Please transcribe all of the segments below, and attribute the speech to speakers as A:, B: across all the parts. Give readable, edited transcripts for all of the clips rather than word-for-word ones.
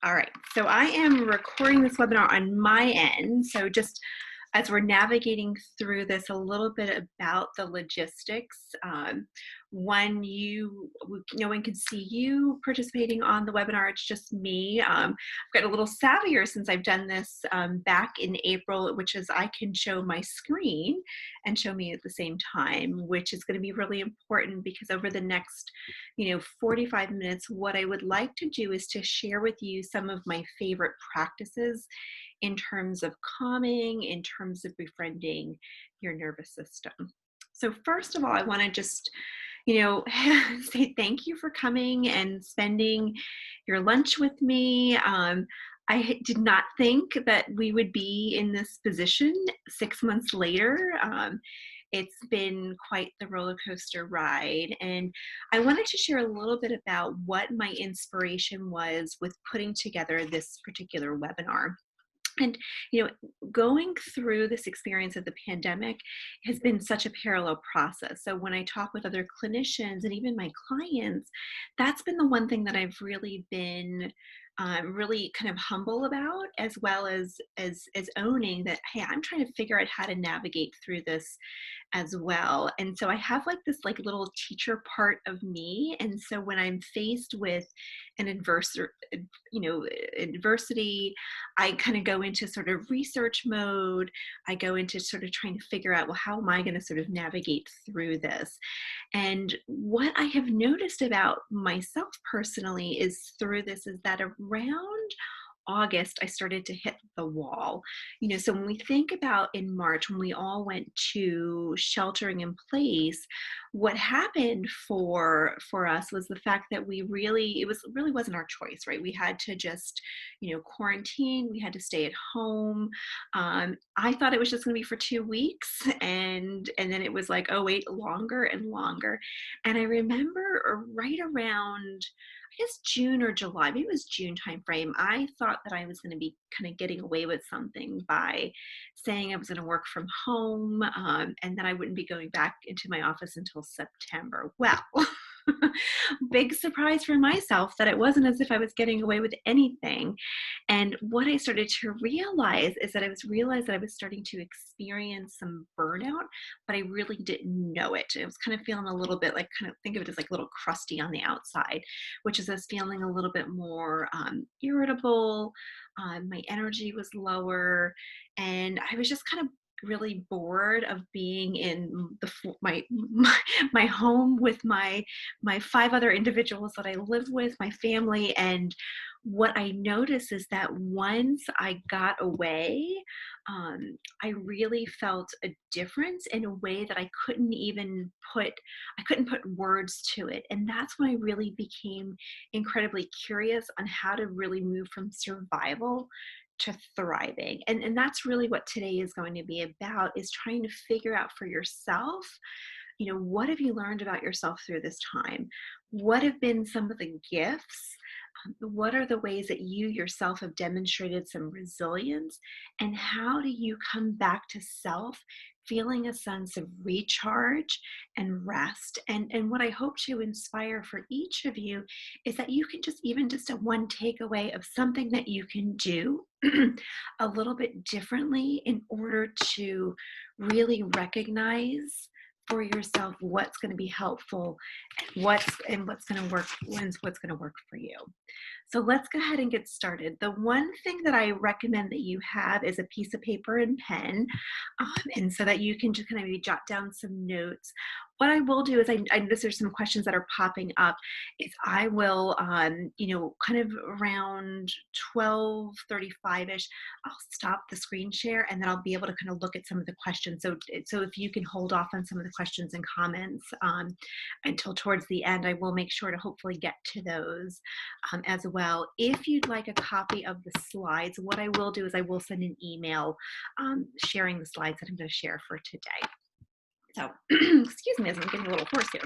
A: All right, so I am recording this webinar on my end. So just as we're navigating through this, a little bit about the logistics. One, no one can see you participating on the webinar. It's just me. I've got a little savvier since I've done this back in April, which is I can show my screen and show me at the same time, which is going to be really important because over the next 45 minutes, what I would like to do is to share with you some of my favorite practices in terms of calming, in terms of befriending your nervous system. So first of all, I want to just, say thank you for coming and spending your lunch with me. I did not think that we would be in this position 6 months later. It's been quite the roller coaster ride. And I wanted to share a little bit about what my inspiration was with putting together this particular webinar. And, going through this experience of the pandemic has been such a parallel process. So when I talk with other clinicians and even my clients, that's been the one thing that I've really been really kind of humble about, as well as owning that, hey, I'm trying to figure out how to navigate through this as well. And so I have like this like little teacher part of me. And so when I'm faced with an adversity, I kind of go into sort of research mode. I go into sort of trying to figure out, well, how am I going to sort of navigate through this? And what I have noticed about myself personally is through this is that around August, I started to hit the wall. So when we think about in March, when we all went to sheltering in place, what happened for us was the fact that really wasn't our choice, right? We had to just, quarantine. We had to stay at home. I thought it was just going to be for 2 weeks, and then it was like, oh wait, longer and longer. And I remember right around, I guess June or July, maybe it was June timeframe, I thought that I was going to be kind of getting away with something by saying I was going to work from home, and that I wouldn't be going back into my office until September. Well, big surprise for myself that it wasn't as if I was getting away with anything. And what I started to realize is that I was starting to experience some burnout, but I really didn't know it. I was kind of feeling a little bit like, kind of think of it as like a little crusty on the outside, which is us feeling a little bit more irritable. My energy was lower, and I was just kind of really bored of being in my home with my 5 other individuals that I live with, my family. And what I noticed is that once I got away, I really felt a difference in a way that I couldn't put words to it. And that's when I really became incredibly curious on how to really move from survival to thriving. And that's really what today is going to be about, is trying to figure out for yourself, what have you learned about yourself through this time? What have been some of the gifts? What are the ways that you yourself have demonstrated some resilience? And how do you come back to self, feeling a sense of recharge and rest? And what I hope to inspire for each of you is that you can just a one takeaway of something that you can do a little bit differently in order to really recognize for yourself what's going to be helpful and what's going to work, what's going to work for you. So let's go ahead and get started. The one thing that I recommend that you have is a piece of paper and pen, and so that you can just kind of maybe jot down some notes. What I will do is, I notice there's some questions that are popping up, is I will, kind of around 12:35-ish, I'll stop the screen share, and then I'll be able to kind of look at some of the questions. So if you can hold off on some of the questions and comments until towards the end, I will make sure to hopefully get to those as well. If you'd like a copy of the slides, what I will do is I will send an email sharing the slides that I'm going to share for today. So, excuse me as I'm getting a little hoarse here.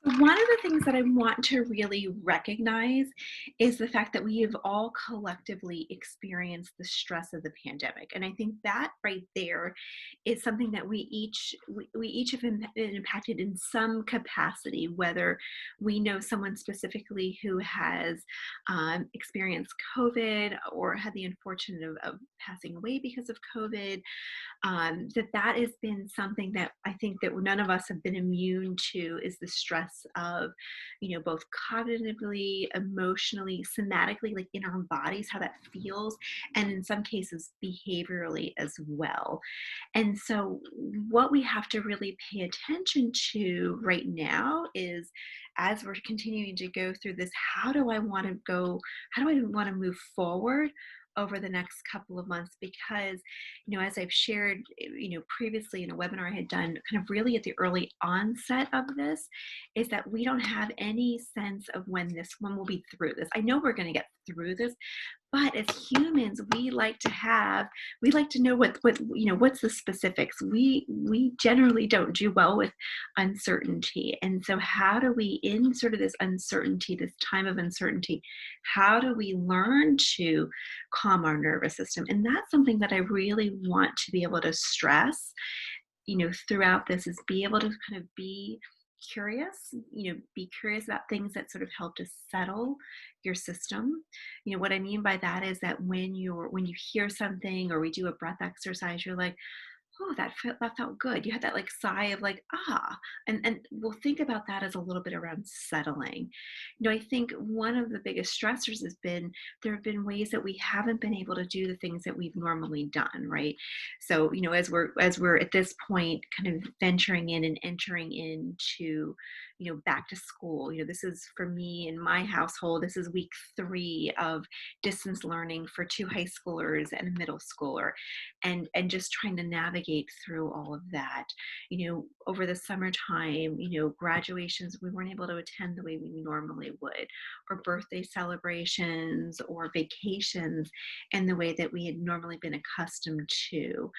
A: One of the things that I want to really recognize is the fact that we have all collectively experienced the stress of the pandemic. And I think that right there is something that we each have been impacted in some capacity, whether we know someone specifically who has experienced COVID or had the unfortunate of passing away because of COVID, that has been something that I think that none of us have been immune to, is the stress of, both cognitively, emotionally, somatically, like in our bodies, how that feels, and in some cases behaviorally as well. And so what we have to really pay attention to right now is, as we're continuing to go through this, how do I want to move forward over the next couple of months? Because as I've shared, previously in a webinar I had done, kind of really at the early onset of this, is that we don't have any sense of when we'll be through this. I know we're going to get through this, but as humans, we like to know what's the specifics. We generally don't do well with uncertainty. And so how do we, in sort of this uncertainty, this time of uncertainty, how do we learn to calm our nervous system? And that's something that I really want to be able to stress, throughout this, is be able to kind of be curious about things that sort of help to settle your system. What I mean by that is that when you hear something or we do a breath exercise, you're like, oh, that felt good. You had that like sigh of like, ah, and we'll think about that as a little bit around settling. I think one of the biggest stressors has been, there have been ways that we haven't been able to do the things that we've normally done, right? So, as we're at this point kind of venturing in and entering into, back to school. This is, for me in my household, this is week 3 of distance learning for 2 high schoolers and a middle schooler, and just trying to navigate through all of that. Over the summertime, graduations we weren't able to attend the way we normally would, or birthday celebrations or vacations in the way that we had normally been accustomed to.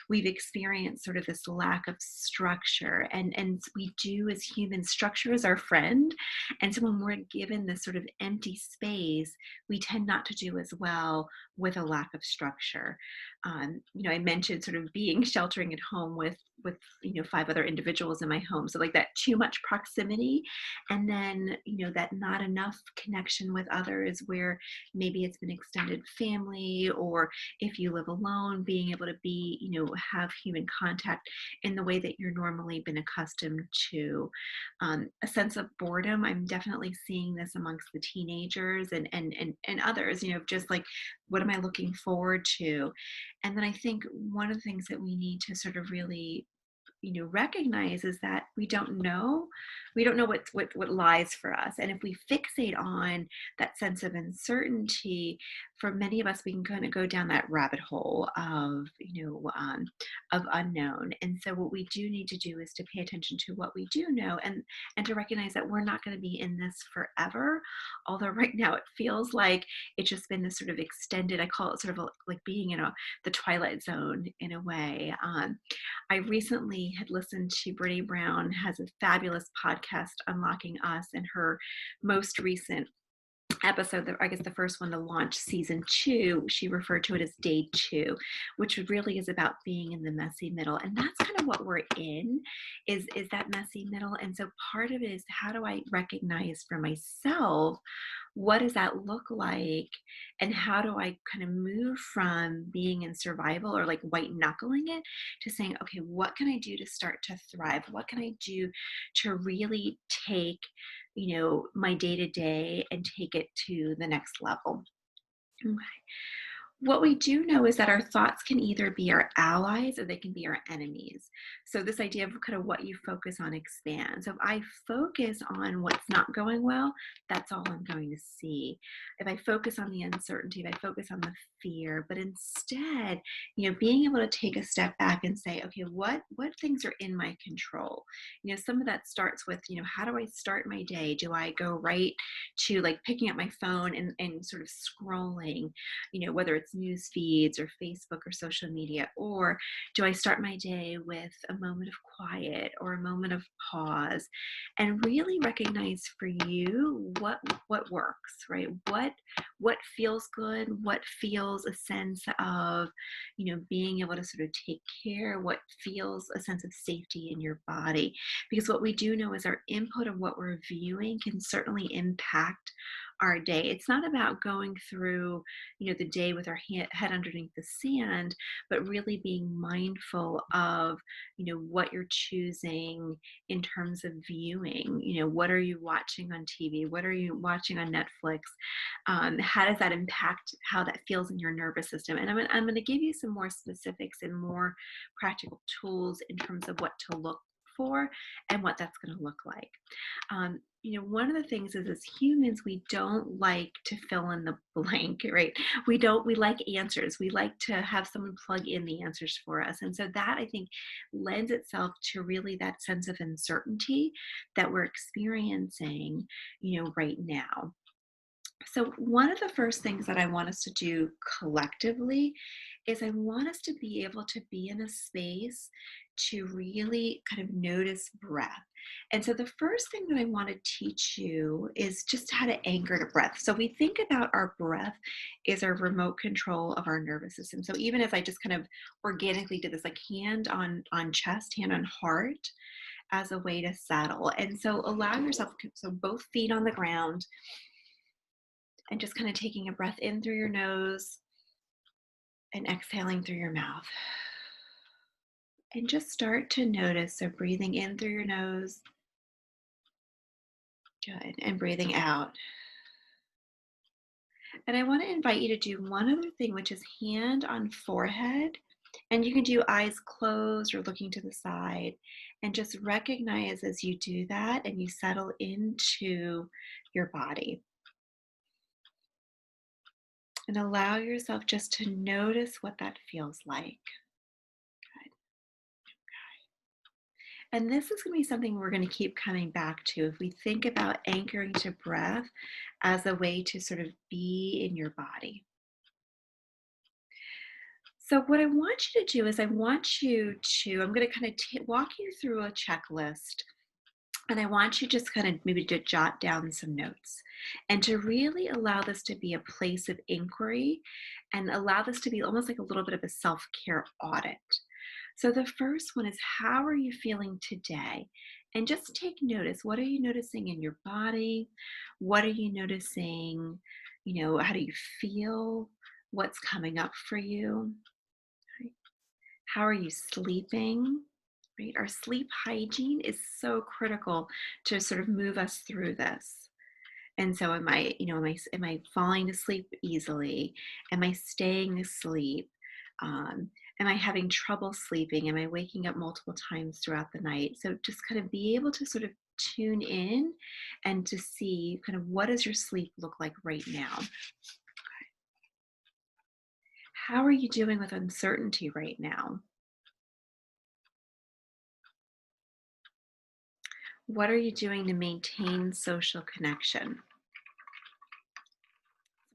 A: We've experienced sort of this lack of structure, and we do, as humans, structure is our friend. And so when we're given this sort of empty space, we tend not to do as well with a lack of structure. I mentioned sort of sheltering at home with 5 other individuals in my home. So like that too much proximity, and then that not enough connection with others, where maybe it's been extended family, or if you live alone, being able to have human contact in the way that you're normally been accustomed to. A sense of boredom. I'm definitely seeing this amongst the teenagers and others. Just like, what am I looking forward to? And then I think one of the things that we need to sort of really recognize is that we don't know what lies for us. And if we fixate on that sense of uncertainty, for many of us, we can kind of go down that rabbit hole of unknown. And so what we do need to do is to pay attention to what we do know, and to recognize that we're not going to be in this forever. Although right now it feels like it's just been this sort of extended, I call it sort of like being in the twilight zone in a way. I recently had listened to Brene Brown, has a fabulous podcast, Unlocking Us, and her most recent episode, I guess the first one to launch season 2, she referred to it as day 2, which really is about being in the messy middle. And that's kind of what we're in, is that messy middle. And so part of it is, how do I recognize for myself, what does that look like, and how do I kind of move from being in survival or like white knuckling it, to saying, okay, what can I do to start to thrive? What can I do to really take my day to day and take it to the next level? Okay. What we do know is that our thoughts can either be our allies or they can be our enemies. So this idea of kind of what you focus on expands. So if I focus on what's not going well, that's all I'm going to see. If I focus on the uncertainty, if I focus on the fear, but instead, being able to take a step back and say, okay, what things are in my control? Some of that starts with, how do I start my day? Do I go right to like picking up my phone and sort of scrolling, whether it's news feeds or Facebook or social media? Or do I start my day with a moment of quiet or a moment of pause and really recognize for you what works, right? What feels good, what feels a sense of, being able to sort of take care, what feels a sense of safety in your body. Because what we do know is our input of what we're viewing can certainly impact our day. It's not about going through, the day with our head underneath the sand, but really being mindful of, what you're choosing in terms of viewing. What are you watching on TV? What are you watching on Netflix? How does that impact how that feels in your nervous system? And I'm going to give you some more specifics and more practical tools in terms of what to look for and what that's going to look like. One of the things is as humans, we don't like to fill in the blank, right? We like answers. We like to have someone plug in the answers for us. And so that I think lends itself to really that sense of uncertainty that we're experiencing, right now. So, one of the first things that I want us to do collectively is I want us to be able to be in a space to really kind of notice breath. And so, the first thing that I want to teach you is just how to anchor to breath. So, we think about our breath is our remote control of our nervous system. So, even as I just kind of organically did this, like hand on chest, hand on heart, as a way to settle. And so, allow yourself, so both feet on the ground and just kind of taking a breath in through your nose and exhaling through your mouth. And just start to notice. So, breathing in through your nose, good, and breathing out. And I want to invite you to do one other thing, which is hand on forehead. And you can do eyes closed or looking to the side. And just recognize as you do that and you settle into your body. And allow yourself just to notice what that feels like. And this is going to be something we're going to keep coming back to if we think about anchoring to breath as a way to sort of be in your body. So, what I want you to do is, I'm going to kind of walk you through a checklist. And I want you just kind of maybe to jot down some notes and to really allow this to be a place of inquiry and allow this to be almost like a little bit of a self care audit. So the first one is, how are you feeling today? And just take notice. What are you noticing in your body? What are you noticing? How do you feel? What's coming up for you? Right? How are you sleeping? Right? Our sleep hygiene is so critical to sort of move us through this. And so am I falling asleep easily? Am I staying asleep? Am I having trouble sleeping? Am I waking up multiple times throughout the night? So just kind of be able to sort of tune in and to see kind of what does your sleep look like right now? How are you doing with uncertainty right now? What are you doing to maintain social connection?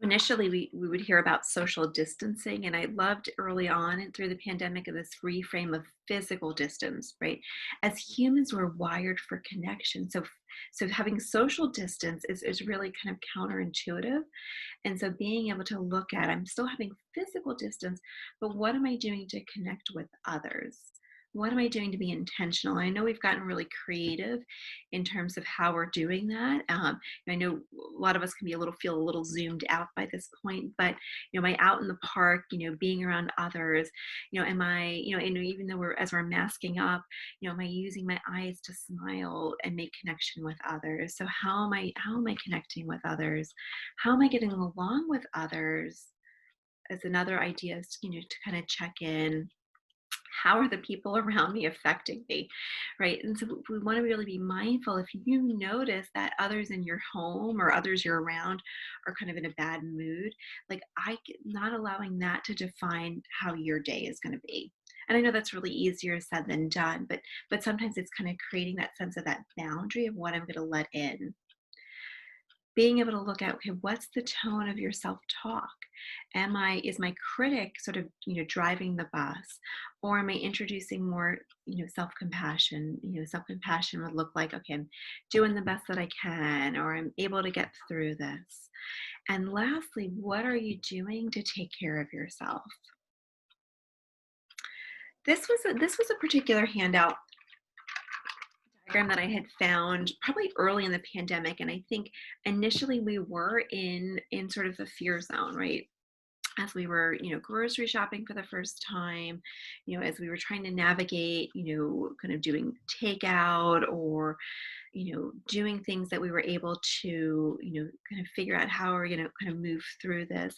A: Initially, we would hear about social distancing, and I loved early on and through the pandemic of this reframe of physical distance, right? As humans, we're wired for connection. So having social distance is really kind of counterintuitive. And so being able to look at, I'm still having physical distance, but what am I doing to connect with others? What am I doing to be intentional? I know we've gotten really creative in terms of how we're doing that. I know a lot of us can feel a little zoomed out by this point, but am I out in the park? Being around others. Am I? And even though as we're masking up, am I using my eyes to smile and make connection with others? So how am I? How am I connecting with others? How am I getting along with others? As another idea is, to kind of check in, how are the people around me affecting me, right? And so we want to really be mindful. If you notice that others in your home or others you're around are kind of in a bad mood, like not allowing that to define how your day is going to be. And I know that's really easier said than done, but sometimes it's kind of creating that sense of that boundary of what I'm going to let in. being able to look at, okay, what's the tone of your self-talk? Is my critic sort of, driving the bus, or am I introducing more, self-compassion? Self-compassion would look like, okay, I'm doing the best that I can, or I'm able to get through this. And lastly, what are you doing to take care of yourself? This was a particular handout diagram that I had found probably early in the pandemic, and I think initially we were in sort of the fear zone, right? As we were, grocery shopping for the first time, as we were trying to navigate, kind of doing takeout, or doing things that we were able to, kind of figure out how we're going to kind of move through this.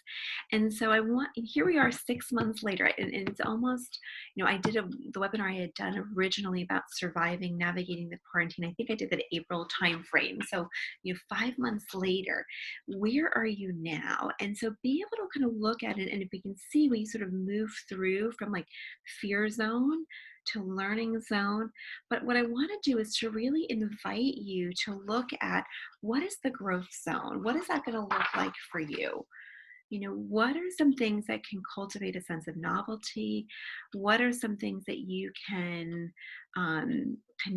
A: And so here we are 6 months later, and it's almost, I did the webinar I had done originally about surviving, navigating the quarantine. I think I did that April timeframe. So, 5 months later, where are you now? And so be able to kind of look at it, and if we can see, we sort of move through from like fear zone to learning zone. But what I want to do is to really invite you to look at, what is the growth zone? What is that going to look like for you? What are some things that can cultivate a sense of novelty? What are some things that you can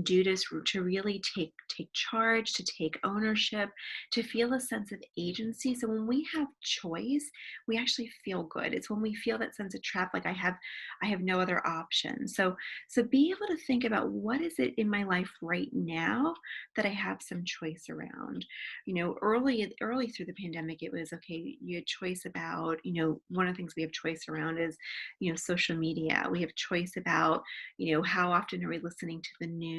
A: do to really take charge, to take ownership, to feel a sense of agency? So when we have choice, we actually feel good. It's when we feel that sense of trap, like I have no other option. So be able to think about, what is it in my life right now that I have some choice around? Early through the pandemic, it was, okay, you had choice about, one of the things we have choice around is, social media. We have choice about, how often are we listening to the news,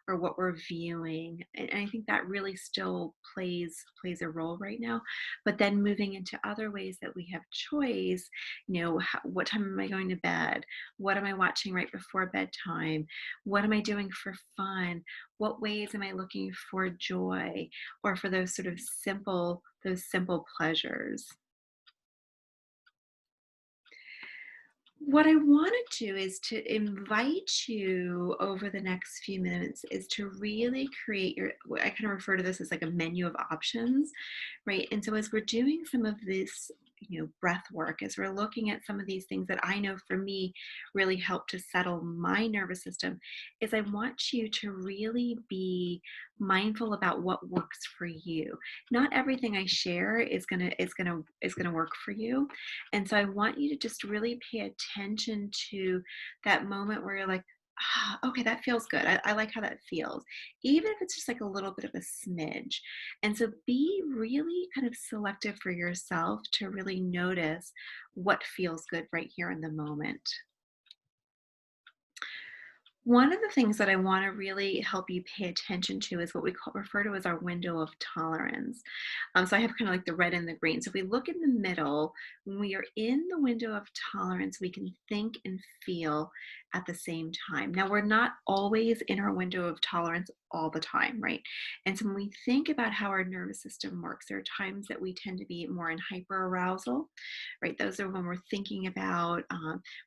A: or what we're viewing. And I think that really still plays a role right now. But then moving into other ways that we have choice, what time am I going to bed? What am I watching right before bedtime? What am I doing for fun? What ways am I looking for joy, or for those simple pleasures? What I want to do is to invite you over the next few minutes is to really create I kind of refer to this as like a menu of options, right? And so as we're doing some of this, breath work, as we're looking at some of these things that I know for me really help to settle my nervous system, is I want you to really be mindful about what works for you. Not everything I share is gonna work for you. And so I want you to just really pay attention to that moment where you're like, okay, that feels good. I like how that feels, even if it's just like a little bit of a smidge. And so be really kind of selective for yourself to really notice what feels good right here in the moment. One of the things that I want to really help you pay attention to is what refer to as our window of tolerance. So I have kind of like the red and the green. So if we look in the middle, when we are in the window of tolerance, we can think and feel at the same time. Now, we're not always in our window of tolerance all the time, right? And so when we think about how our nervous system works, there are times that we tend to be more in hyperarousal, right? Those are when we're thinking about,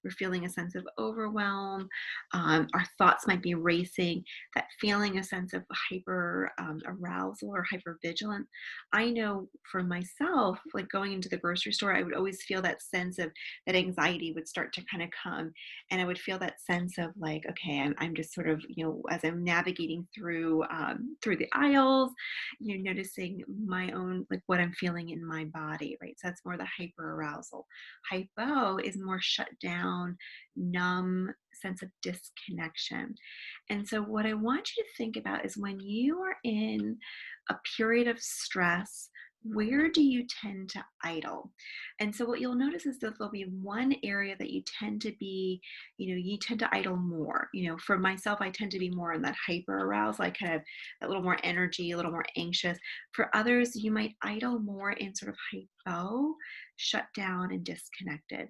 A: we're feeling a sense of overwhelm, our thoughts might be racing, that feeling a sense of hyper arousal or hyper vigilant. I know for myself, like going into the grocery store, I would always feel that sense of that anxiety would start to kind of come. And I would feel that sense of like, okay, I'm just sort of, as I'm navigating through the aisles, noticing my own, like what I'm feeling in my body, right? So that's more the hyper arousal. Hypo is more shut down, numb sense of disconnection. And so, what I want you to think about is, when you are in a period of stress, where do you tend to idle? And so, what you'll notice is that there'll be one area that you tend to be, you tend to idle more. For myself, I tend to be more in that hyper arousal, I kind of a little more energy, a little more anxious. For others, you might idle more in sort of hypo, shut down, and disconnected.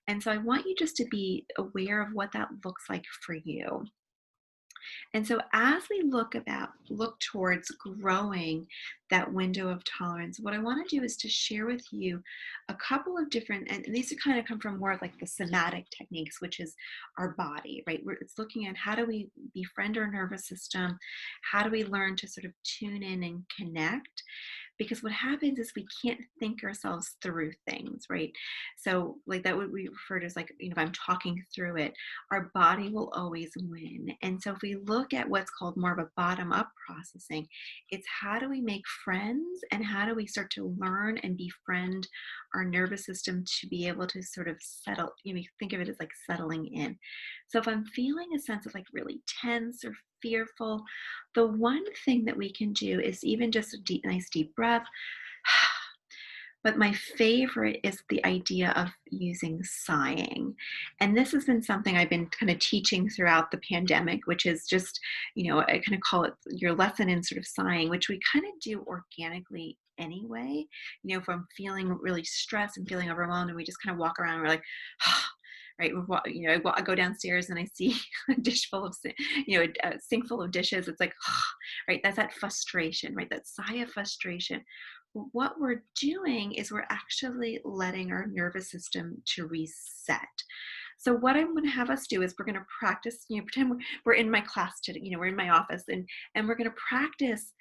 A: And so I want you just to be aware of what that looks like for you. And so as we look towards growing that window of tolerance, what I want to do is to share with you a couple of different, and these kind of come from more of like the somatic techniques, which is our body, right? It's looking at, how do we befriend our nervous system? How do we learn to sort of tune in and connect? because what happens is we can't think ourselves through things, right? So like that would we refer to as like, if I'm talking through it, our body will always win. And so if we look at what's called more of a bottom up processing, it's how do we make friends and how do we start to learn and befriend our nervous system to be able to sort of settle, think of it as like settling in. So if I'm feeling a sense of like really tense or fearful, the one thing that we can do is even just a nice deep breath. But my favorite is the idea of using sighing. And this has been something I've been kind of teaching throughout the pandemic, which is just, I kind of call it your lesson in sort of sighing, which we kind of do organically anyway. If I'm feeling really stressed and feeling overwhelmed, and we just kind of walk around, and we're like, right? I go downstairs and I see a dish full of, a sink full of dishes. It's like, right? That's that frustration, right? That sigh of frustration. What we're doing is we're actually letting our nervous system to reset. So what I'm going to have us do is we're going to practice, pretend we're in my class today, we're in my office, and we're going to practice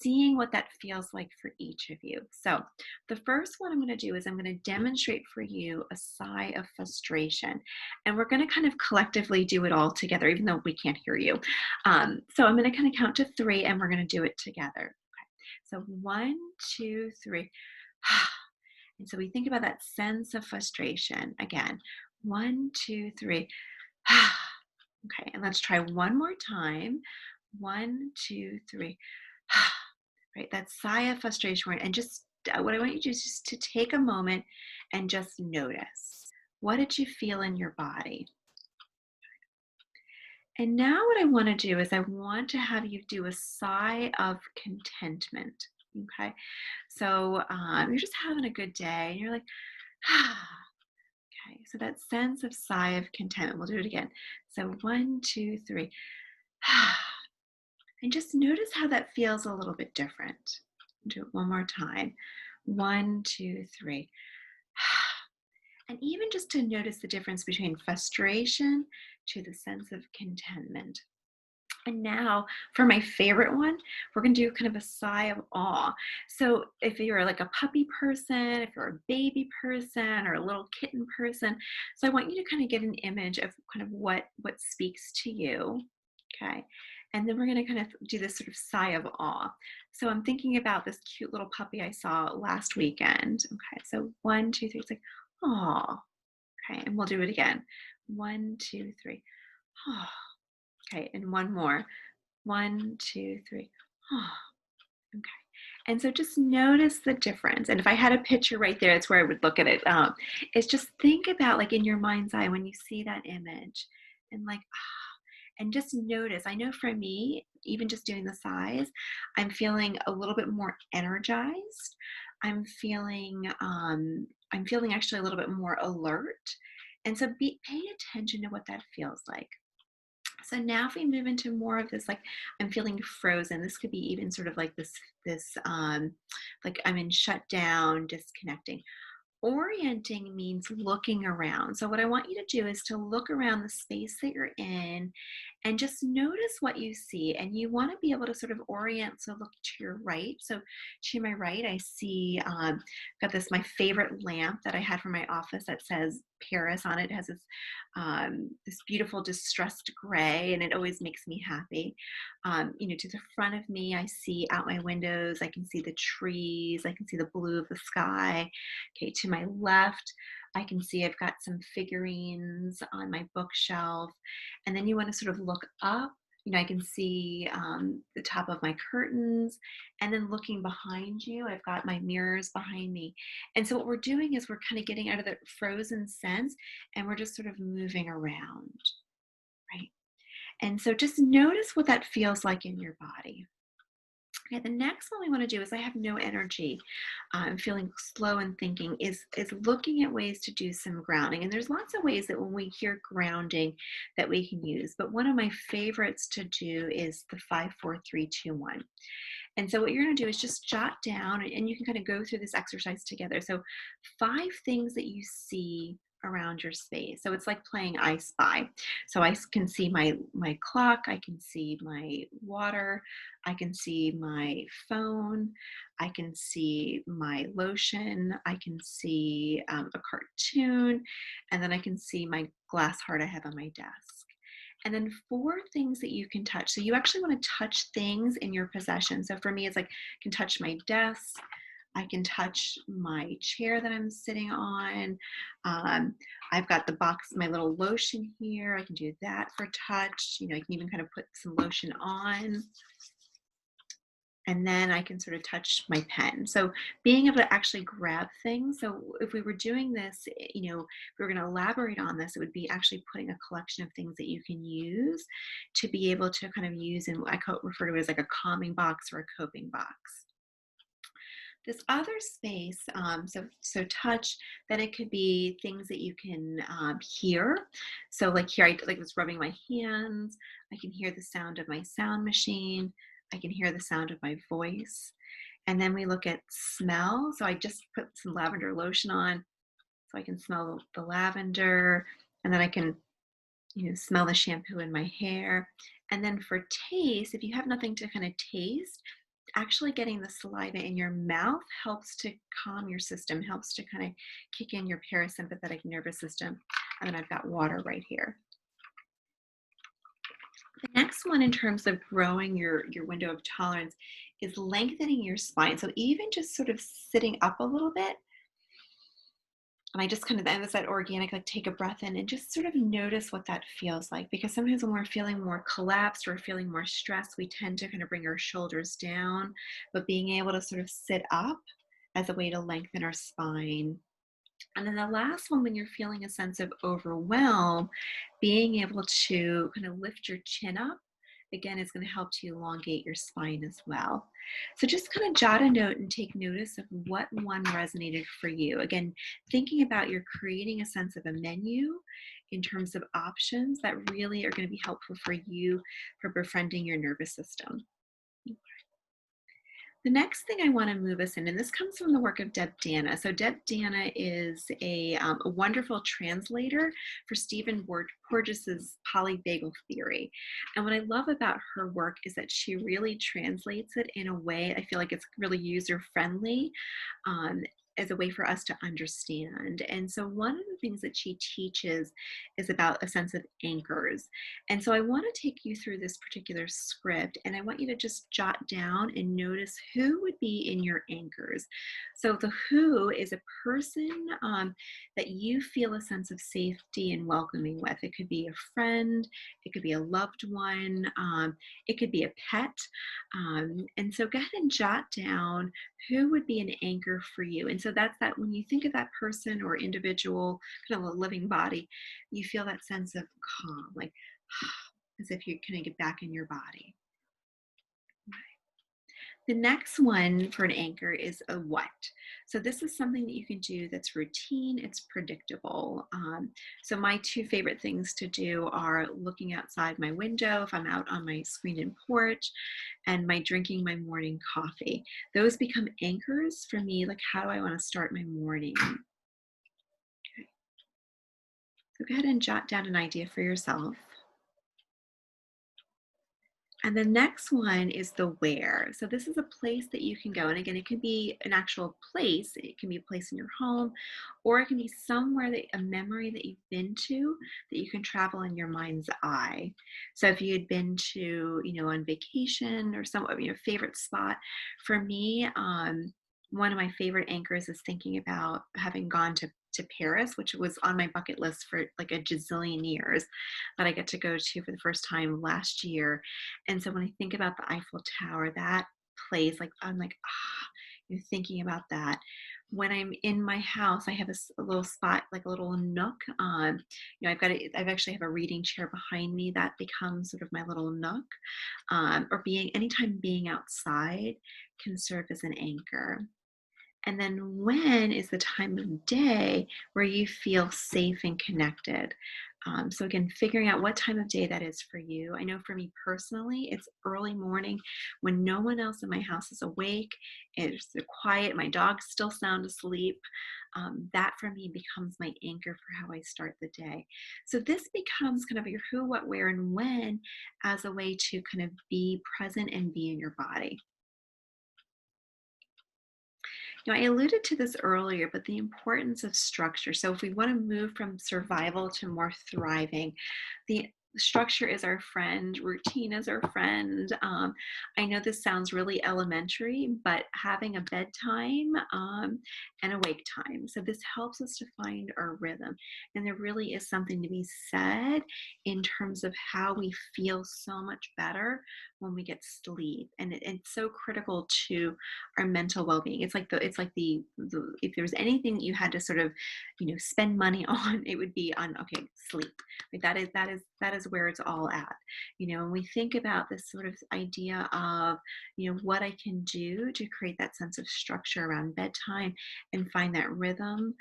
A: seeing what that feels like for each of you. So the first one I'm going to do is I'm going to demonstrate for you a sigh of frustration. And we're going to kind of collectively do it all together, even though we can't hear you. So I'm going to kind of count to 3 and we're going to do it together. So 1, 2, 3. And so we think about that sense of frustration. Again, 1, 2, 3. Okay, and let's try one more time. 1, 2, 3. Right, that sigh of frustration. And just what I want you to do is just to take a moment and just notice. What did you feel in your body? And now what I want to do is I want to have you do a sigh of contentment. Okay. So you're just having a good day and you're like, okay. So that sense of sigh of contentment. We'll do it again. So 1, 2, 3. And just notice how that feels a little bit different. Do it one more time. 1, 2, 3. And even just to notice the difference between frustration to the sense of contentment. And now for my favorite one, we're going to do kind of a sigh of awe. So if you're like a puppy person, if you're a baby person or a little kitten person, so I want you to kind of get an image of kind of what speaks to you. Okay. And then we're going to kind of do this sort of sigh of awe. So I'm thinking about this cute little puppy I saw last weekend. Okay. So 1, 2, 3. It's like, aw. Okay. And we'll do it again. 1, 2, 3. Aw. Okay, and one more. 1, 2, 3. Oh, okay. And so just notice the difference. And if I had a picture right there, that's where I would look at it. It's just think about like in your mind's eye when you see that image and like, and just notice. I know for me, even just doing the sighs, I'm feeling a little bit more energized. I'm feeling actually a little bit more alert. And so pay attention to what that feels like. So now if we move into more of this, like I'm feeling frozen, this could be even sort of like this, like I'm in shutdown, disconnecting. Orienting means looking around. So what I want you to do is to look around the space that you're in and just notice what you see. And you want to be able to sort of orient. So look to your right. So to my right, I see, got my favorite lamp that I had from my office that says Paris on it. It has this beautiful distressed gray, and it always makes me happy. To the front of me, I see out my windows, I can see the trees, I can see the blue of the sky. Okay, to my left, I can see I've got some figurines on my bookshelf. And then you want to sort of look up. I can see the top of my curtains. And then looking behind you, I've got my mirrors behind me. And so what we're doing is we're kind of getting out of that frozen sense and we're just sort of moving around, right? And so just notice what that feels like in your body. Okay, the next one we want to do is I have no energy. I'm feeling slow and thinking is looking at ways to do some grounding. And there's lots of ways that when we hear grounding that we can use. But one of my favorites to do is the 5, 4, 3, 2, 1. And so what you're going to do is just jot down and you can kind of go through this exercise together. So 5 things that you see around your space. So it's like playing I Spy. So can see my clock, I can see my water, I can see my phone, I can see my lotion, I can see a cartoon, and then I can see my glass heart I have on my desk. And then four things that you can touch. So you actually want to touch things in your possession. So for me, it's like I can touch my desk, I can touch my chair that I'm sitting on. Um, I've got the box, my little lotion here. I can do that for touch. You know, I can even kind of put some lotion on. And then I can sort of touch my pen. So being able to actually grab things. So if we were doing this, you know, if we were going to elaborate on this, it would be actually putting a collection of things that you can use to be able to kind of use, and refer to it as like a calming box or a coping box. This other space, so touch, then it could be things that you can hear. So like here, I like was rubbing my hands. I can hear the sound of my sound machine. I can hear the sound of my voice. And then we look at smell. So I just put some lavender lotion on, so I can smell the lavender, and then I can, you know, smell the shampoo in my hair. And then for taste, if you have nothing to kind of taste, actually getting the saliva in your mouth helps to calm your system, helps to kind of kick in your parasympathetic nervous system. And then I've got water right here. The next one in terms of growing your window of tolerance is lengthening your spine. So even just sort of sitting up a little bit, and I just kind of, that was that organic, like take a breath in and just sort of notice what that feels like. Because sometimes when we're feeling more collapsed or feeling more stressed, we tend to kind of bring our shoulders down. But being able to sort of sit up as a way to lengthen our spine. And then the last one, when you're feeling a sense of overwhelm, being able to kind of lift your chin up, again, is going to help to elongate your spine as well. So just kind of jot a note and take notice of what one resonated for you. Again, thinking about you're creating a sense of a menu in terms of options that really are going to be helpful for you for befriending your nervous system. The next thing I want to move us in, and this comes from the work of Deb Dana. So Deb Dana is a wonderful translator for Stephen Porges's polyvagal theory. And what I love about her work is that she really translates it in a way I feel like it's really user-friendly, um, as a way for us to understand. And so one of the things that she teaches is about a sense of anchors. And so I want to take you through this particular script, and I want you to just jot down and notice who would be in your anchors. So the who is a person that you feel a sense of safety and welcoming with. It could be a friend, it could be a loved one, it could be a pet. And so go ahead and jot down who would be an anchor for you. And so that's that when you think of that person or individual, kind of a living body, you feel that sense of calm, like as if you kind of get back in your body. The next one for an anchor is a what. So this is something that you can do that's routine, it's predictable. So my two favorite things to do are looking outside my window if I'm out on my screened-in porch, and my drinking my morning coffee. Those become anchors for me, like how do I want to start my morning? Okay. So go ahead and jot down an idea for yourself. And the next one is the where. So this is a place that you can go. And again, it can be an actual place. It can be a place in your home, or it can be somewhere that a memory that you've been to that you can travel in your mind's eye. So if you had been to, you know, on vacation or some, you know, favorite spot, for me, one of my favorite anchors is thinking about having gone to Paris, which was on my bucket list for like a gazillion years, that I get to go to for the first time last year. And so when I think about the Eiffel Tower, that place, like I'm like, you're thinking about that. When I'm in my house, I have a little spot, like a little nook. You know, I've actually have a reading chair behind me that becomes sort of my little nook. Or anytime being outside can serve as an anchor. And then when is the time of day where you feel safe and connected? So again, figuring out what time of day that is for you. I know for me personally, it's early morning when no one else in my house is awake. It's quiet. My dogs still sound asleep. That for me becomes my anchor for how I start the day. So this becomes kind of your who, what, where, and when as a way to kind of be present and be in your body. I alluded to this earlier, but the importance of structure. So, if we want to move from survival to more thriving, the structure is our friend, routine is our friend. I know this sounds really elementary, but having a bedtime and a wake time. So, this helps us to find our rhythm. And there really is something to be said in terms of how we feel so much better when we get sleep. And it's so critical to our mental well-being. It's like the if there was anything that you had to sort of, spend money on, it would be on, okay, sleep. Like that is where it's all at. When we think about this sort of idea of, what I can do to create that sense of structure around bedtime and find that rhythm,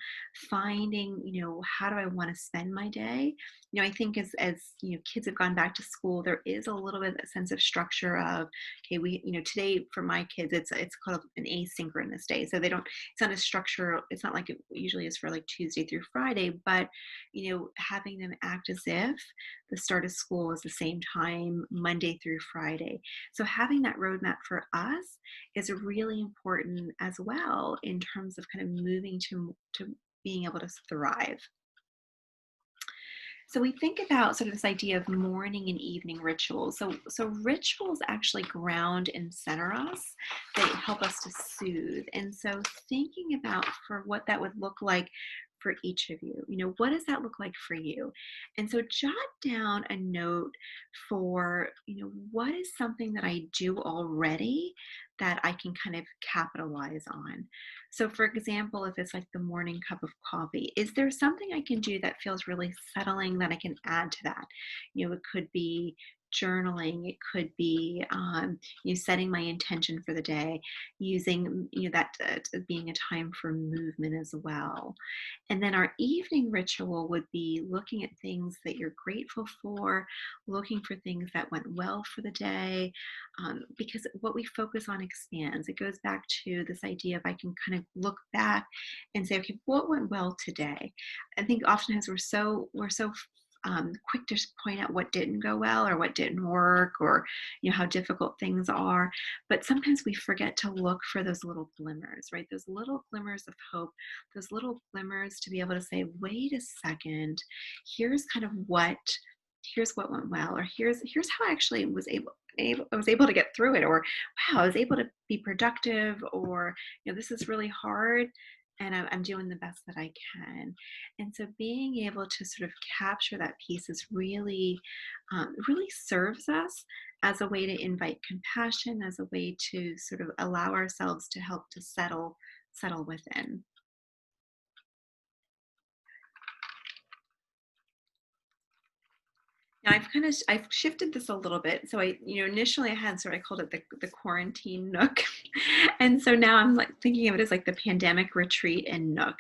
A: finding, how do I want to spend my day? I think as kids have gone back to school, there is a little bit of that sense of structure of, okay, today for my kids, it's called an asynchronous day. So they don't, it's not a structure, it's not like it usually is for like Tuesday through Friday, but having them act as if the start of school is the same time, Monday through Friday. So having that roadmap for us is really important as well in terms of kind of moving to being able to thrive. So we think about sort of this idea of morning and evening rituals. So rituals actually ground and center us. They help us to soothe. And so thinking about for what that would look like for each of you, what does that look like for you? And so jot down a note for, what is something that I do already that I can kind of capitalize on. So, for example, if it's like the morning cup of coffee, is there something I can do that feels really settling that I can add to that? It could be journaling, it could be setting my intention for the day, using that being a time for movement as well. And then our evening ritual would be looking at things that you're grateful for, looking for things that went well for the day, because what we focus on expands. It goes back to this idea of I can kind of look back and say, okay, what went well today? I think oftentimes we're so quick to point out what didn't go well or what didn't work or how difficult things are, but sometimes we forget to look for those little glimmers, right? Those little glimmers of hope, those little glimmers to be able to say, wait a second, here's kind of here's what went well, or here's how I actually was able to get through it, or wow, I was able to be productive, or this is really hard and I'm doing the best that I can. And so being able to sort of capture that piece is really serves us as a way to invite compassion, as a way to sort of allow ourselves to help to settle within. Now I've shifted this a little bit. So initially I had sort of, I called it the quarantine nook. And so now I'm like thinking of it as like the pandemic retreat and nook.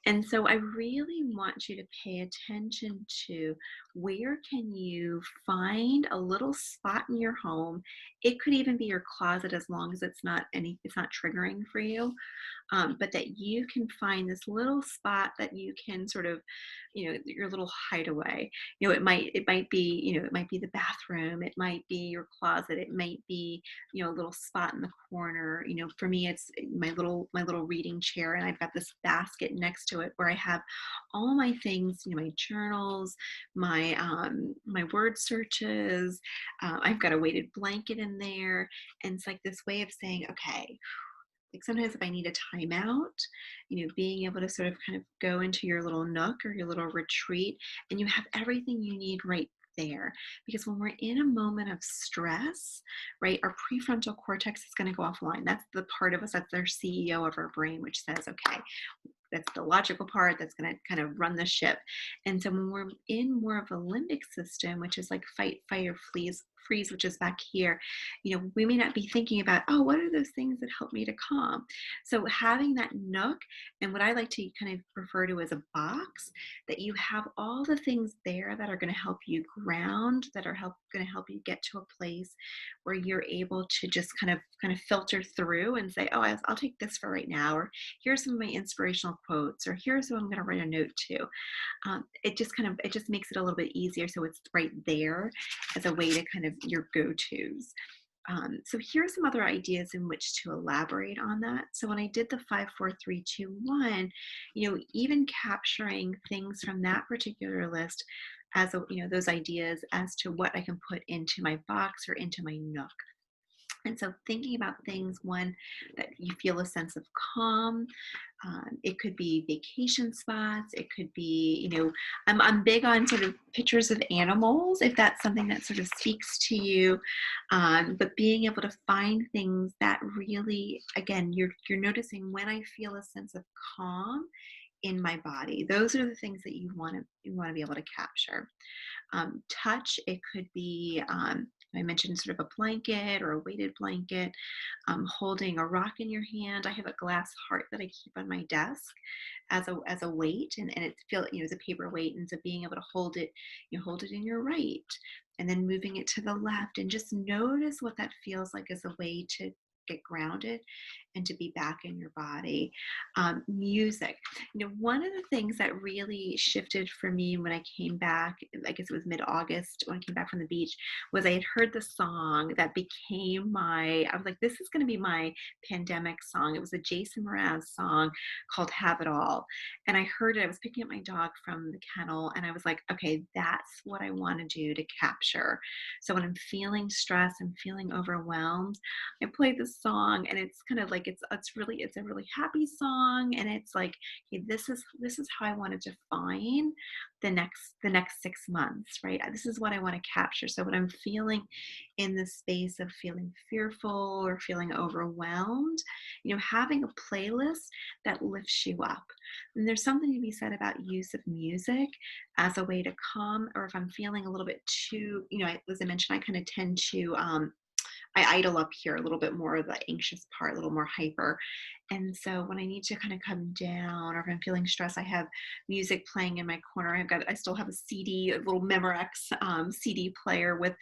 A: And so I really want you to pay attention to where can you find a little spot in your home. It could even be your closet as long as it's not triggering for you, but that you can find this little spot that you can sort of, your little hideaway. It might be the bathroom, it might be your closet, it might be, a little spot in the corner. For me, it's my little reading chair, and I've got this basket next to it where I have all my things, my journals, my word searches. I've got a weighted blanket in there, and it's like this way of saying, okay, like sometimes if I need a timeout, being able to sort of kind of go into your little nook or your little retreat, and you have everything you need right there. Because when we're in a moment of stress, right, our prefrontal cortex is going to go offline. That's the part of us, that's our CEO of our brain, which says, okay, that's the logical part that's going to kind of run the ship. And so when we're in more of a limbic system, which is like fight, fight, or freeze, which is back here, we may not be thinking about, oh, what are those things that help me to calm? So having that nook, and what I like to kind of refer to as a box, that you have all the things there that are going to help you ground, that are going to help you get to a place where you're able to just kind of filter through and say, oh, I'll take this for right now, or here's some of my inspirational quotes, or here's who I'm going to write a note to. It just makes it a little bit easier, so it's right there as a way to kind of your go-tos. So here are some other ideas in which to elaborate on that. So when I did the 5, 4, 3, 2, 1, even capturing things from that particular list as those ideas as to what I can put into my box or into my nook. And so thinking about things, one, that you feel a sense of calm. It could be vacation spots. It could be, I'm big on sort of pictures of animals, if that's something that sort of speaks to you. But being able to find things that really, again, you're noticing when I feel a sense of calm in my body. Those are the things that you want to be able to capture. Touch, it could be, I mentioned sort of a blanket or a weighted blanket, holding a rock in your hand. I have a glass heart that I keep on my desk as a weight, and it it's a paper weight, and so being able to hold it, you hold it in your right, and then moving it to the left, and just notice what that feels like as a way to get grounded and to be back in your body. Music. One of the things that really shifted for me when I came back, I guess it was mid-August when I came back from the beach, was I had heard the song that became I was like, this is going to be my pandemic song. It was a Jason Mraz song called Have It All. And I heard it, I was picking up my dog from the kennel, and I was like, okay, that's what I want to do to capture. So when I'm feeling stressed, I'm feeling overwhelmed, I play this song, and it's kind of like it's a really happy song, and it's like, hey, this is how I want to define the next 6 months, right? This is what I want to capture. So when I'm feeling in the space of feeling fearful or feeling overwhelmed, having a playlist that lifts you up. And there's something to be said about use of music as a way to calm, or if I'm feeling a little bit too, as I mentioned, I kind of tend to I idle up here a little bit more, the anxious part, a little more hyper. And so when I need to kind of come down, or if I'm feeling stressed, I have music playing in my corner. I still have a CD, a little Memorex CD player with,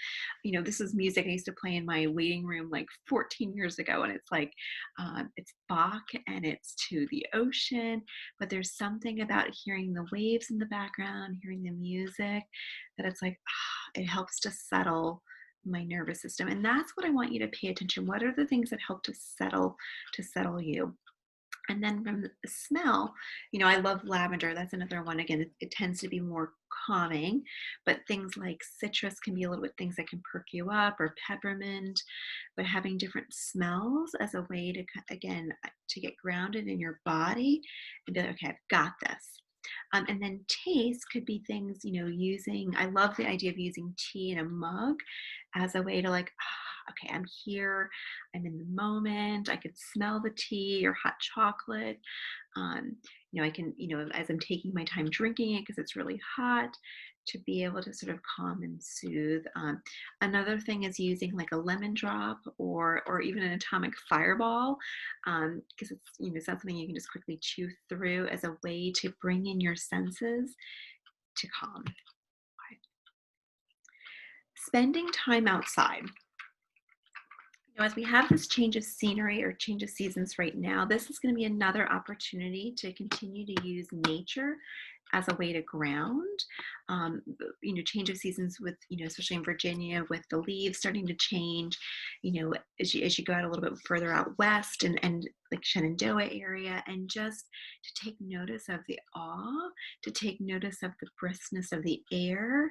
A: this is music I used to play in my waiting room like 14 years ago. And it's like, it's Bach and it's To the Ocean. But there's something about hearing the waves in the background, hearing the music, that it's like, it helps to settle my nervous system. And that's what I want you to pay attention. What are the things that help to settle you? And then from the smell, I love lavender. That's another one. Again, it tends to be more calming, but things like citrus can be a little bit things that can perk you up, or peppermint. But having different smells as a way to, again, to get grounded in your body and be like, okay, I've got this. And then taste could be things, I love the idea of using tea in a mug as a way to like, okay, I'm here, I'm in the moment, I can smell the tea or hot chocolate. Um, I can, as I'm taking my time drinking it because it's really hot, to be able to sort of calm and soothe. Another thing is using like a lemon drop, or even an atomic fireball, because it's not something you can just quickly chew through, as a way to bring in your senses to calm. Spending time outside. As we have this change of scenery or change of seasons right now, this is going to be another opportunity to continue to use nature as a way to ground. Change of seasons with, especially in Virginia, with the leaves starting to change, as you go out a little bit further out west, and like Shenandoah area, and just to take notice of the awe, to take notice of the briskness of the air.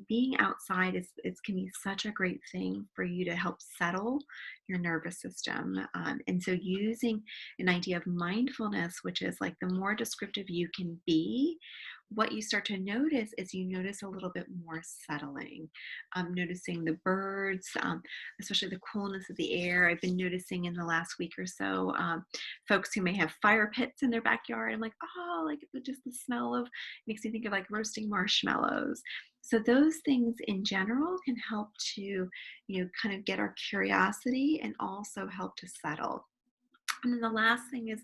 A: Being outside can be such a great thing for you to help settle your nervous system. And so using an idea of mindfulness, which is like, the more descriptive you can be what you start to notice is you notice a little bit more settling, noticing the birds, especially the coolness of the air. I've been noticing in the last week or so, folks who may have fire pits in their backyard. I'm like, oh, like just the smell of makes me think of like roasting marshmallows. So those things in general can help to, kind of get our curiosity and also help to settle. And then the last thing is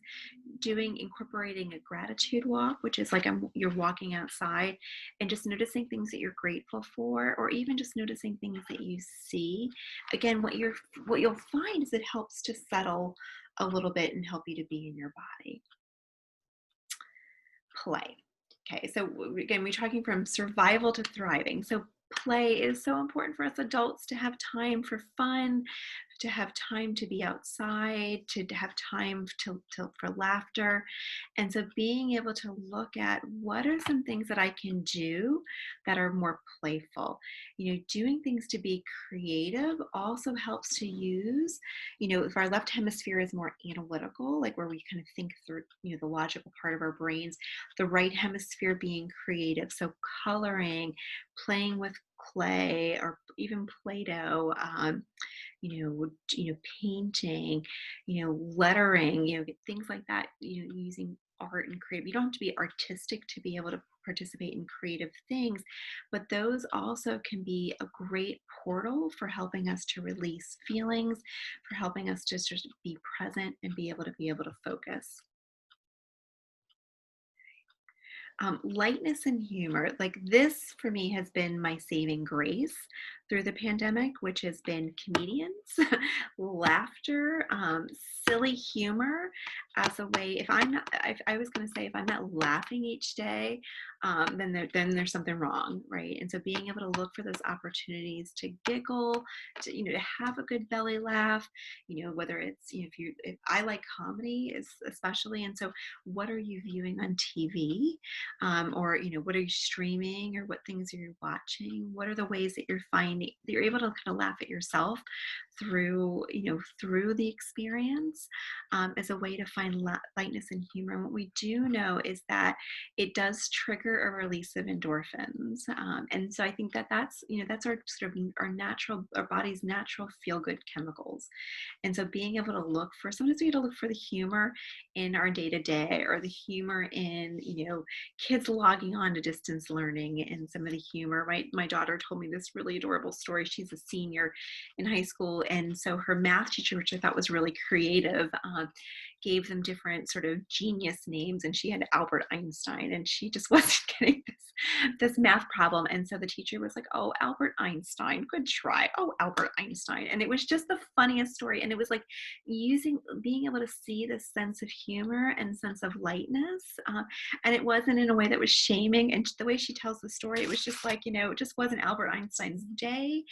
A: incorporating a gratitude walk, which is like you're walking outside and just noticing things that you're grateful for, or even just noticing things that you see. Again, what you'll find is it helps to settle a little bit and help you to be in your body. Play. Okay, so again, we're talking from survival to thriving. So play is so important for us adults to have time for fun, to have time to be outside, to have time for laughter. And so being able to look at what are some things that I can do that are more playful. Doing things to be creative also helps to use, if our left hemisphere is more analytical, like where we kind of think through, the logical part of our brains, the right hemisphere being creative. So coloring, playing with clay or even Play-Doh, painting, lettering, things like that, using art and creative. You don't have to be artistic to be able to participate in creative things, but those also can be a great portal for helping us to release feelings, for helping us to just be present and be able to focus. Lightness and humor, like this for me has been my saving grace through the pandemic, which has been comedians, laughter, silly humor as a way. If I'm not, I was going to say, if I'm not laughing each day, then there's something wrong, right? And so being able to look for those opportunities to giggle, to have a good belly laugh, whether it's if I like comedy is especially, and so what are you viewing on TV? Or what are you streaming, or what things are you watching, what are the ways that you're finding that you're able to kind of laugh at yourself through the experience, as a way to find lightness and humor. And what we do know is that it does trigger a release of endorphins, and so I think that that's our sort of our body's natural feel good chemicals. And so being able to look for, sometimes we have to look for the humor in our day to day, or the humor in, kids logging on to distance learning, and some of the humor. My daughter told me this really adorable story. She's a senior in high school. And so her math teacher, which I thought was really creative, gave them different sort of genius names. And she had Albert Einstein, and she just wasn't getting this math problem. And so the teacher was like, oh, Albert Einstein, good try. Oh, Albert Einstein. And it was just the funniest story. And it was like being able to see this sense of humor and sense of lightness. And it wasn't in a way that was shaming. And the way she tells the story, it was just like, it just wasn't Albert Einstein's day.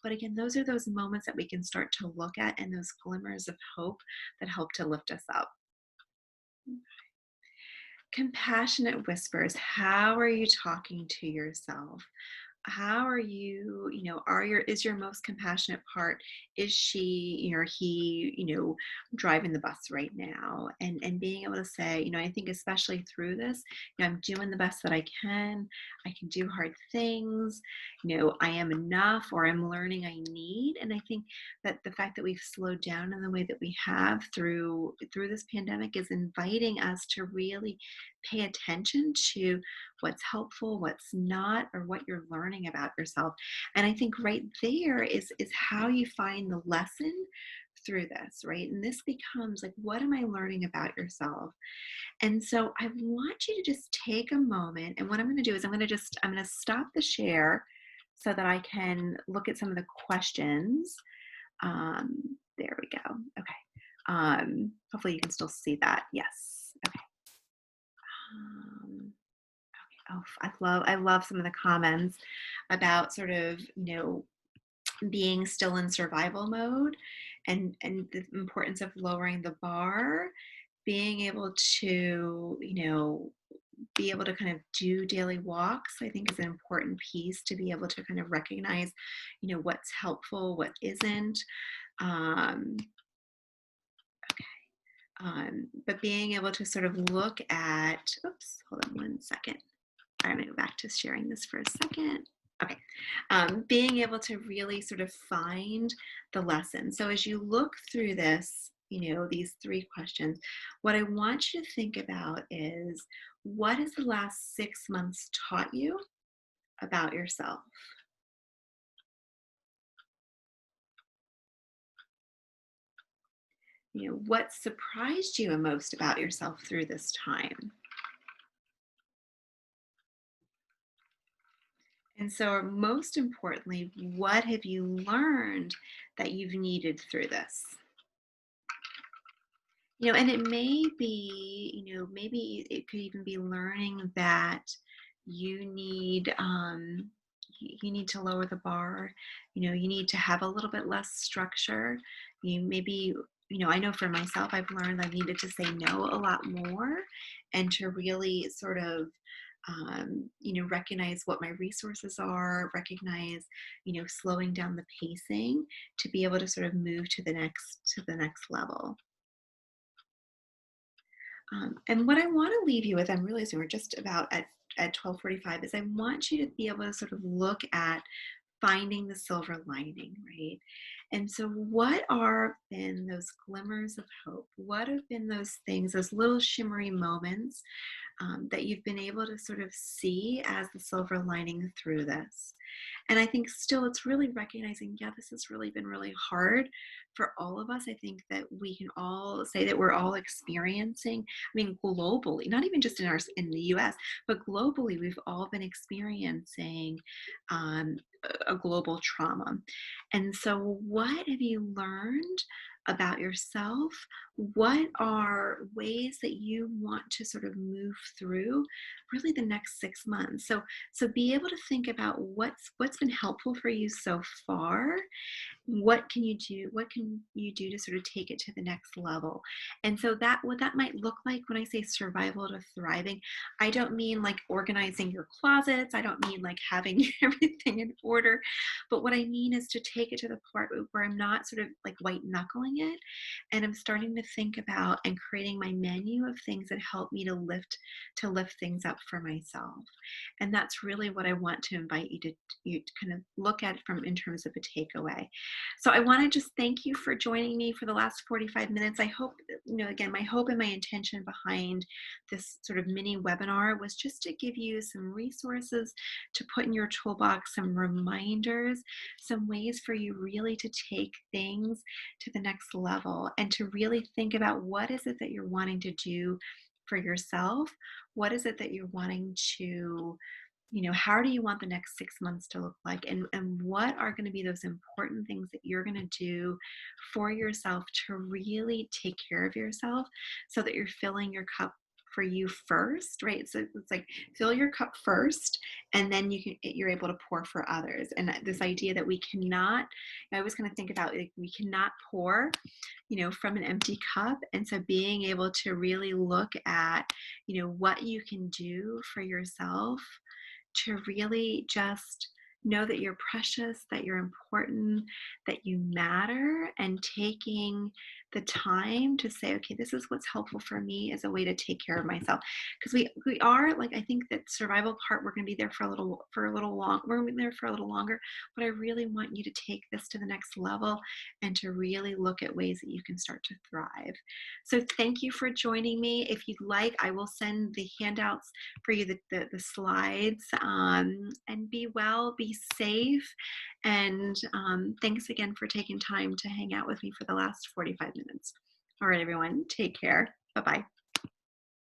A: But again, those are those moments that we can start to look at, and those glimmers of hope that help to lift us up. Compassionate whispers. How are you talking to yourself? How are you, is your most compassionate part, is she, or he, driving the bus right now? And being able to say, I think especially through this, I'm doing the best that I can. I can do hard things. I am enough, or I'm learning I need. And I think that the fact that we've slowed down in the way that we have through this pandemic is inviting us to really pay attention to what's helpful, what's not, or what you're learning about yourself. And I think right there is how you find the lesson through this, right? And this becomes like, what am I learning about yourself? And so I want you to just take a moment. And what I'm going to do is I'm going to stop the share so that I can look at some of the questions. There we go. Okay. Hopefully you can still see that. Yes. Okay. Um, Oh, I love some of the comments about sort of, being still in survival mode, and the importance of lowering the bar, being able to, be able to kind of do daily walks, I think is an important piece to be able to kind of recognize, what's helpful, what isn't. Um, but being able to sort of look at, oops, hold on one second. I'm going to go back to sharing this for a second. Okay. Being able to really sort of find the lesson. So as you look through this, these three questions, what I want you to think about is, what has the last 6 months taught you about yourself? What surprised you most about yourself through this time? And so, most importantly, what have you learned that you've needed through this? And it may be, maybe it could even be learning that you need, you need to lower the bar. You need to have a little bit less structure. You maybe, I know for myself, I've learned I needed to say no a lot more, and to really sort of recognize what my resources are, recognize, slowing down the pacing to be able to sort of move to the next level. And what I want to leave you with, I'm realizing we're just about at 12:45, is I want you to be able to sort of look at finding the silver lining, right? And so, what are been those glimmers of hope? What have been those things, those little shimmery moments that you've been able to sort of see as the silver lining through this? And I think still it's really recognizing, yeah, this has really been really hard for all of us. I think that we can all say that we're all experiencing, I mean, globally, not even just in the US, but globally, we've all been experiencing um, a global trauma. And so, what have you learned about yourself? What are ways that you want to sort of move through really the next 6 months? So be able to think about what's been helpful for you so far. What can you do to sort of take it to the next level? And so that what that might look like, when I say survival to thriving, I don't mean like organizing your closets, I don't mean like having everything in order, but what I mean is to take it to the part where I'm not sort of like white knuckling it, and I'm starting to think about and creating my menu of things that help me to lift things up for myself. And that's really what I want to invite you to kind of look at from in terms of a takeaway. So I want to just thank you for joining me for the last 45 minutes. I hope, again, my hope and my intention behind this sort of mini webinar was just to give you some resources to put in your toolbox, some reminders, some ways for you really to take things to the next level, and to really think about, what is it that you're wanting to do for yourself? What is it that you're wanting to, how do you want the next 6 months to look like? And what are going to be those important things that you're going to do for yourself to really take care of yourself, so that you're filling your cup for you first, right? So it's like, fill your cup first, and then you're able to pour for others. And this idea that we cannot, I was going to think about, like, we cannot pour, from an empty cup. And so being able to really look at, what you can do for yourself to really just know that you're precious, that you're important, that you matter, and taking the time to say, okay, this is what's helpful for me as a way to take care of myself. Because we are, like, I think that survival part, we're going to be there we're going to be there for a little longer. But I really want you to take this to the next level, and to really look at ways that you can start to thrive. So thank you for joining me. If you'd like, I will send the handouts for you, the slides, and be well, be safe. And thanks again for taking time to hang out with me for the last 45 minutes. All right, everyone, take care. Bye bye.